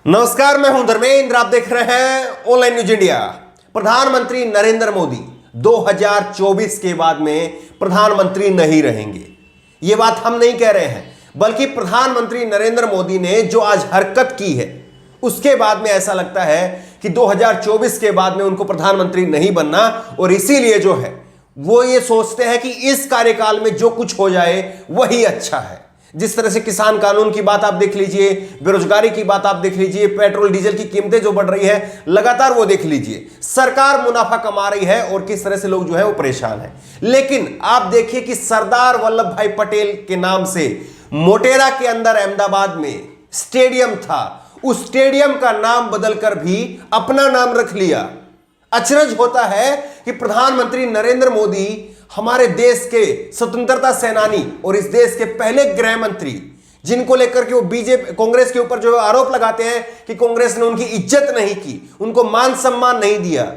नमस्कार, मैं हूं धर्मेंद्र। आप देख रहे हैं ऑनलाइन न्यूज इंडिया। प्रधानमंत्री नरेंद्र मोदी 2024 के बाद में प्रधानमंत्री नहीं रहेंगे। यह बात हम नहीं कह रहे हैं, बल्कि प्रधानमंत्री नरेंद्र मोदी ने जो आज हरकत की है उसके बाद में ऐसा लगता है कि 2024 के बाद में उनको प्रधानमंत्री नहीं बनना, और इसीलिए जो है वो ये सोचते हैं कि इस कार्यकाल में जो कुछ हो जाए वही अच्छा है। जिस तरह से किसान कानून की बात आप देख लीजिए, बेरोजगारी की बात आप देख लीजिए, पेट्रोल डीजल की कीमतें जो बढ़ रही है लगातार वो देख लीजिए, सरकार मुनाफा कमा रही है और किस तरह से लोग जो है वो परेशान है। लेकिन आप देखिए कि सरदार वल्लभ भाई पटेल के नाम से मोटेरा के अंदर अहमदाबाद में स्टेडियम था, उस स्टेडियम का नाम बदलकर भी अपना नाम रख लिया। अचरज होता है कि प्रधानमंत्री नरेंद्र मोदी हमारे देश के स्वतंत्रता सेनानी और इस देश के पहले गृह मंत्री, जिनको लेकर के वो बीजेपी कांग्रेस के ऊपर जो आरोप लगाते हैं कि कांग्रेस ने उनकी इज्जत नहीं की, उनको मान सम्मान नहीं दिया,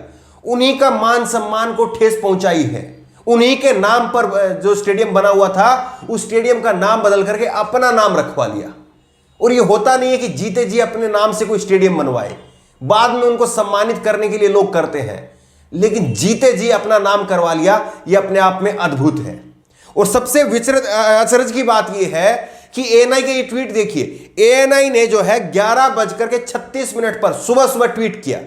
उन्हीं का मान सम्मान को ठेस पहुंचाई है। उन्हीं के नाम पर जो स्टेडियम बना हुआ था उस स्टेडियम का नाम बदल करके अपना नाम रखवा लिया। और ये होता नहीं है कि जीते जी अपने नाम से कोई स्टेडियम बनवाए, बाद में उनको सम्मानित करने के लिए लोग करते हैं, लेकिन जीते जी अपना नाम करवा लिया। यह अपने आप में अद्भुत है। और सबसे अचरज की बात यह है कि एएनआई के ये ट्वीट देखिए। एएनआई ने जो है 11:36 पर सुबह ट्वीट किया,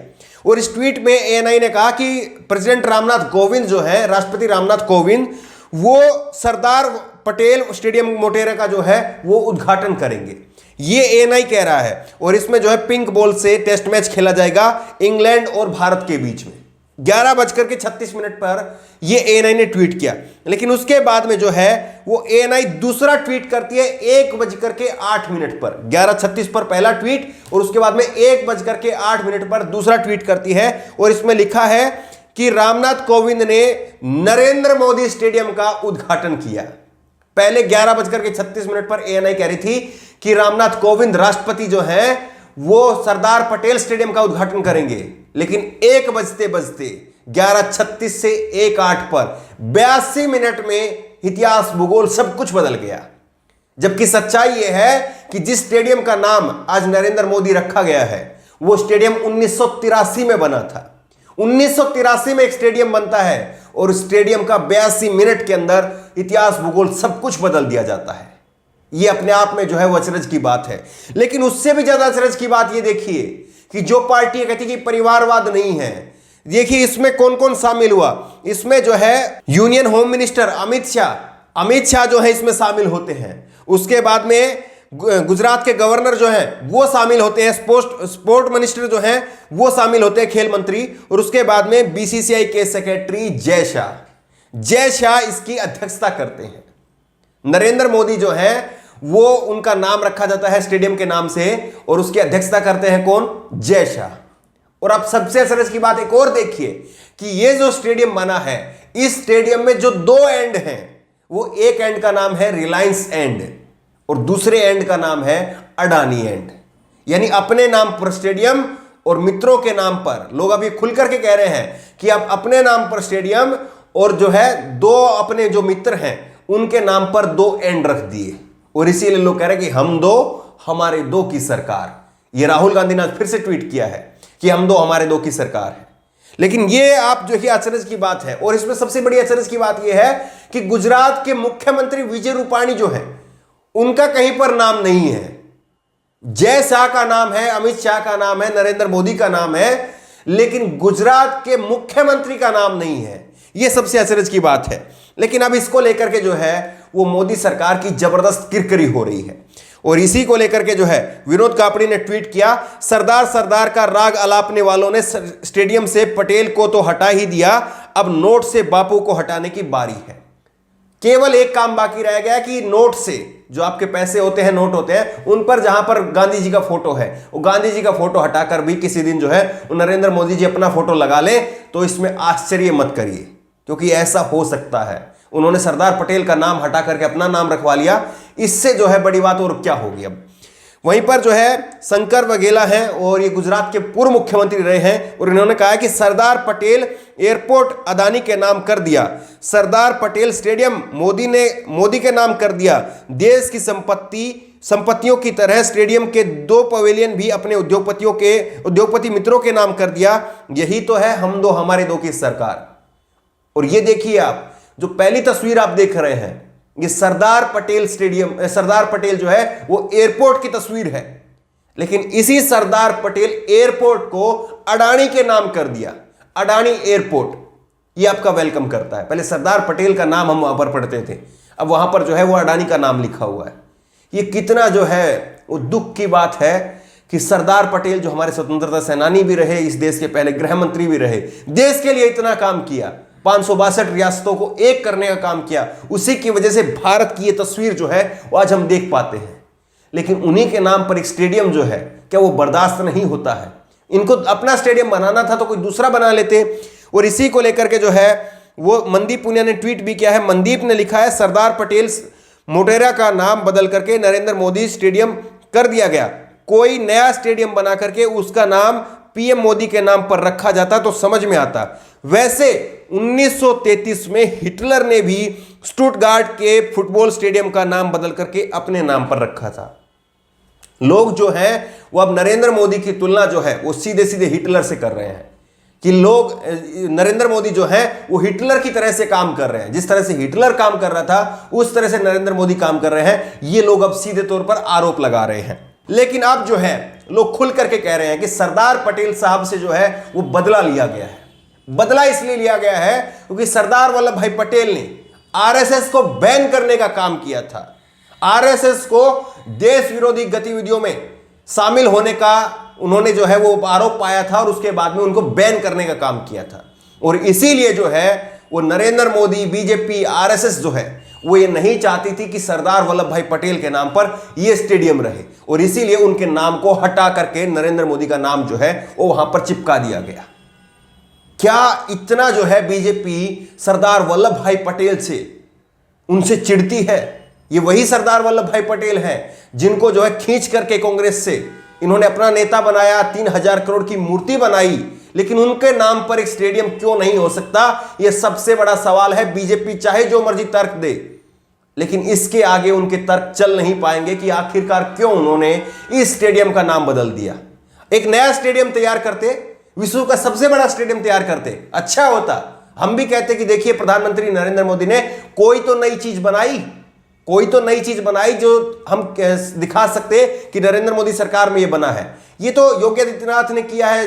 और इस ट्वीट में एएनआई ने कहा कि प्रेसिडेंट रामनाथ कोविंद जो है, राष्ट्रपति रामनाथ कोविंद, वो सरदार पटेल स्टेडियम मोटेरा का जो है वो उद्घाटन करेंगे। ये एएनआई कह रहा है, और इसमें जो है पिंक बॉल से टेस्ट मैच खेला जाएगा इंग्लैंड और भारत के बीच में। 11:36 पर ये एएनआई ने ट्वीट किया। लेकिन उसके बाद में जो है वो एएनआई दूसरा ट्वीट करती है 1:08 पर। 11:36 पर पहला ट्वीट, और उसके बाद में 1:08 पर दूसरा ट्वीट करती है, और इसमें लिखा है कि रामनाथ कोविंद ने नरेंद्र मोदी स्टेडियम का उद्घाटन किया। पहले 11:36 पर एएनआई कह रही थी कि रामनाथ कोविंद राष्ट्रपति जो है वो सरदार पटेल स्टेडियम का उद्घाटन करेंगे, लेकिन 1 बजते 11:36 से 1:08 पर 82 मिनट में इतिहास भूगोल सब कुछ बदल गया। जबकि सच्चाई यह है कि जिस स्टेडियम का नाम आज नरेंद्र मोदी रखा गया है वो स्टेडियम 1983 में बना था। 1983 में एक स्टेडियम बनता है और स्टेडियम का 82 मिनट के अंदर इतिहास भूगोल सब कुछ बदल दिया जाता है। यह अपने आप में जो है वो अचरज की बात है। लेकिन उससे भी ज्यादा अचरज की बात यह देखिए कि जो पार्टी कहती है कि परिवारवाद नहीं है, देखिए इसमें कौन कौन शामिल हुआ। इसमें जो है union home minister Amit Shah जो है इसमें शामिल होते हैं। उसके बाद में गुजरात के गवर्नर जो है वो शामिल होते हैं। स्पोर्ट मिनिस्टर जो है वो शामिल होते हैं, खेल मंत्री। और उसके बाद में बीसीसीआई के सेक्रेटरी जय शाह इसकी अध्यक्षता करते हैं। नरेंद्र मोदी जो है वो उनका नाम रखा जाता है स्टेडियम के नाम से, और उसकी अध्यक्षता करते हैं कौन? जय शाह। और अब सबसे अचरज की बात एक और देखिए कि ये जो स्टेडियम बना है, इस स्टेडियम में जो 2 एंड हैं, वो एक एंड का नाम है रिलायंस एंड और दूसरे एंड का नाम है अडानी एंड। यानी अपने नाम पर स्टेडियम और मित्रों के नाम पर लोग अभी खुल करके कह रहे हैं कि अब अपने नाम पर स्टेडियम और जो है 2 अपने जो मित्र हैं उनके नाम पर 2 एंड रख दिए। और इसीलिए लोग कह रहे हैं कि हम 2 हमारे 2 की सरकार। ये राहुल गांधी ने फिर से ट्वीट किया है कि हम 2 हमारे 2 की सरकार है। लेकिन ये आप जो है अचरज की बात है। और इसमें सबसे बड़ी अचरज की बात यह है कि गुजरात के मुख्यमंत्री विजय रूपाणी जो है उनका कहीं पर नाम नहीं है। जय शाह का नाम है, अमित शाह का नाम है, नरेंद्र मोदी का नाम है, लेकिन गुजरात के मुख्यमंत्री का नाम नहीं है। यह सबसे अचरज की बात है। लेकिन अब इसको लेकर के जो है वो मोदी सरकार की जबरदस्त किरकिरी हो रही है। और इसी को लेकर के जो है विनोद कापड़ी ने ट्वीट किया, सरदार का राग अलापने वालों ने स्टेडियम से पटेल को तो हटा ही दिया, अब नोट से बापू को हटाने की बारी है। केवल एक काम बाकी रह गया कि नोट से जो आपके पैसे होते हैं, नोट होते हैं, उन पर जहां पर गांधी जी का फोटो है वो गांधी जी का फोटो हटाकर भी किसी दिन जो है नरेंद्र मोदी जी अपना फोटो लगा ले, तो इसमें आश्चर्य मत करिए, क्योंकि ऐसा हो सकता है। उन्होंने सरदार पटेल का नाम हटा करके अपना नाम रखवा लिया, इससे जो है बड़ी बात और क्या होगी। अब वहीं पर जो है शंकर वघेला हैं और ये गुजरात के पूर्व मुख्यमंत्री रहे हैं, और इन्होंने कहा कि सरदार पटेल एयरपोर्ट अदानी के नाम कर दिया, सरदार पटेल स्टेडियम मोदी के नाम कर दिया, देश की संपत्ति संपत्तियों की तरह स्टेडियम के 2 पवेलियन भी अपने उद्योगपति मित्रों के नाम कर दिया। यही तो है हम दो हमारे दो की सरकार। और ये देखिए आप, जो पहली तस्वीर आप देख रहे हैं, ये सरदार पटेल जो है वो एयरपोर्ट की तस्वीर है। लेकिन इसी सरदार पटेल एयरपोर्ट को अडानी के नाम कर दिया। अडानी एयरपोर्ट ये आपका वेलकम करता है। पहले सरदार पटेल का नाम हम वहां पर पढ़ते थे, अब वहां पर जो है वो अडानी का नाम लिखा हुआ है। ये कितना जो है वो दुख की बात है कि सरदार पटेल जो हमारे स्वतंत्रता सेनानी भी रहे, इस देश के पहले गृह मंत्री भी रहे, देश के लिए इतना काम किया, 562 रियासतों को एक करने का काम किया, उसी की वजह से भारत की ये तस्वीर जो है वो आज हम देख पाते हैं। लेकिन उन्हीं के नाम पर एक स्टेडियम जो है, क्या वो बर्दाश्त नहीं होता है? इनको अपना स्टेडियम बनाना था तो कोई दूसरा बना लेते। और इसी को लेकर के जो है वो मनदीप पुनिया ने ट्वीट भी किया है। मनदीप ने लिखा है, सरदार पटेल मोटेरा का नाम बदल करके नरेंद्र मोदी स्टेडियम कर दिया गया। कोई नया स्टेडियम बना करके उसका नाम पीएम मोदी के नाम पर रखा जाता तो समझ में आता। वैसे 1933 में हिटलर ने भी स्टुटगार्ट के फुटबॉल स्टेडियम का नाम बदल करके अपने नाम पर रखा था। लोग जो हैं वो अब नरेंद्र मोदी की तुलना जो है वो सीधे सीधे हिटलर से कर रहे हैं कि लोग नरेंद्र मोदी जो है वो हिटलर की तरह से काम कर रहे हैं। जिस तरह से हिटलर काम कर रहा था उस तरह से नरेंद्र मोदी काम कर रहे हैं। ये लोग अब सीधे तौर पर आरोप लगा रहे हैं। लेकिन अब जो है लोग खुल करके कह रहे हैं कि सरदार पटेल साहब से जो है वो बदला लिया गया है। बदला इसलिए लिया गया है क्योंकि सरदार वल्लभ भाई पटेल ने आरएसएस को बैन करने का काम किया था। आरएसएस को देश विरोधी गतिविधियों में शामिल होने का उन्होंने जो है वो आरोप पाया था और उसके बाद में उनको बैन करने का काम किया था। और इसीलिए जो है वो नरेंद्र मोदी, बीजेपी, आरएसएस जो है वो ये नहीं चाहती थी कि सरदार वल्लभ भाई पटेल के नाम पर ये स्टेडियम रहे, और इसीलिए उनके नाम को हटा करके नरेंद्र मोदी का नाम जो है वो वहां पर चिपका दिया गया। क्या इतना जो है बीजेपी सरदार वल्लभ भाई पटेल से उनसे चिढ़ती है? ये वही सरदार वल्लभ भाई पटेल हैं जिनको जो है खींच करके कांग्रेस से इन्होंने अपना नेता बनाया, 3000 करोड़ की मूर्ति बनाई, लेकिन उनके नाम पर एक स्टेडियम क्यों नहीं हो सकता? यह सबसे बड़ा सवाल है। बीजेपी चाहे जो मर्जी तर्क दे, लेकिन इसके आगे उनके तर्क चल नहीं पाएंगे कि आखिरकार क्यों उन्होंने इस स्टेडियम का नाम बदल दिया। एक नया स्टेडियम तैयार करते, विश्व का सबसे बड़ा स्टेडियम तैयार करते, अच्छा होता। हम भी कहते कि देखिए प्रधानमंत्री नरेंद्र मोदी ने कोई तो नई चीज बनाई जो हम दिखा सकते कि नरेंद्र मोदी सरकार में ये बना है। ये तो योगी आदित्यनाथ ने किया है,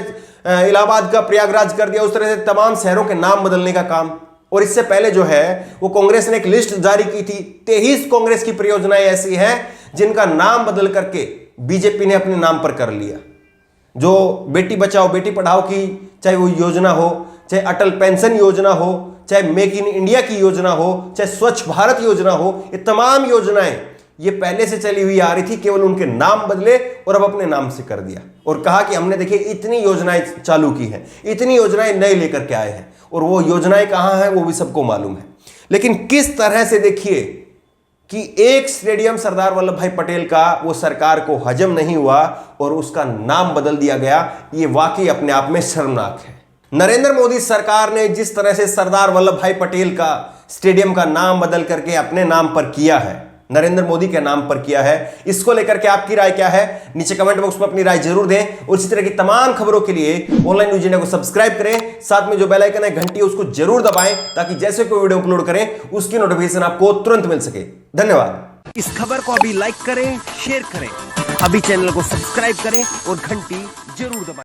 इलाहाबाद का प्रयागराज कर दिया, उस तरह से तमाम शहरों के नाम बदलने का काम। और इससे पहले जो है वो कांग्रेस ने एक लिस्ट जारी की थी, 23 कांग्रेस की परियोजनाएं ऐसी हैं जिनका नाम बदल करके बीजेपी ने अपने नाम पर कर लिया। जो बेटी बचाओ बेटी पढ़ाओ की चाहे वो योजना हो, चाहे अटल पेंशन योजना हो, चाहे मेक इन इंडिया की योजना हो, चाहे स्वच्छ भारत योजना हो, ये तमाम योजनाएं ये पहले से चली हुई आ रही थी, केवल उनके नाम बदले और अब अपने नाम से कर दिया और कहा कि हमने देखिए इतनी योजनाएं चालू की हैं, इतनी योजनाएं नए लेकर के आए हैं, और वो योजनाएं कहां हैं वो भी सबको मालूम है। लेकिन किस तरह से देखिए कि एक स्टेडियम सरदार वल्लभ भाई पटेल का वो सरकार को हजम नहीं हुआ और उसका नाम बदल दिया गया। ये वाकई अपने आप में शर्मनाक है। नरेंद्र मोदी सरकार ने जिस तरह से सरदार वल्लभ भाई पटेल का स्टेडियम का नाम बदल करके अपने नाम पर किया है, नरेंद्र मोदी के नाम पर किया है, इसको लेकर के आपकी राय क्या है? नीचे कमेंट बॉक्स में अपनी राय जरूर दें। और इसी तरह की तमाम खबरों के लिए ऑनलाइन न्यूज इंडिया को सब्सक्राइब करें, साथ में जो बेल आइकन है घंटी उसको जरूर दबाएं ताकि जैसे कोई वीडियो अपलोड करें उसकी नोटिफिकेशन आपको तुरंत मिल सके। धन्यवाद। इस खबर को अभी लाइक करें, शेयर करें, अभी चैनल को सब्सक्राइब करें और घंटी जरूर दबाएं।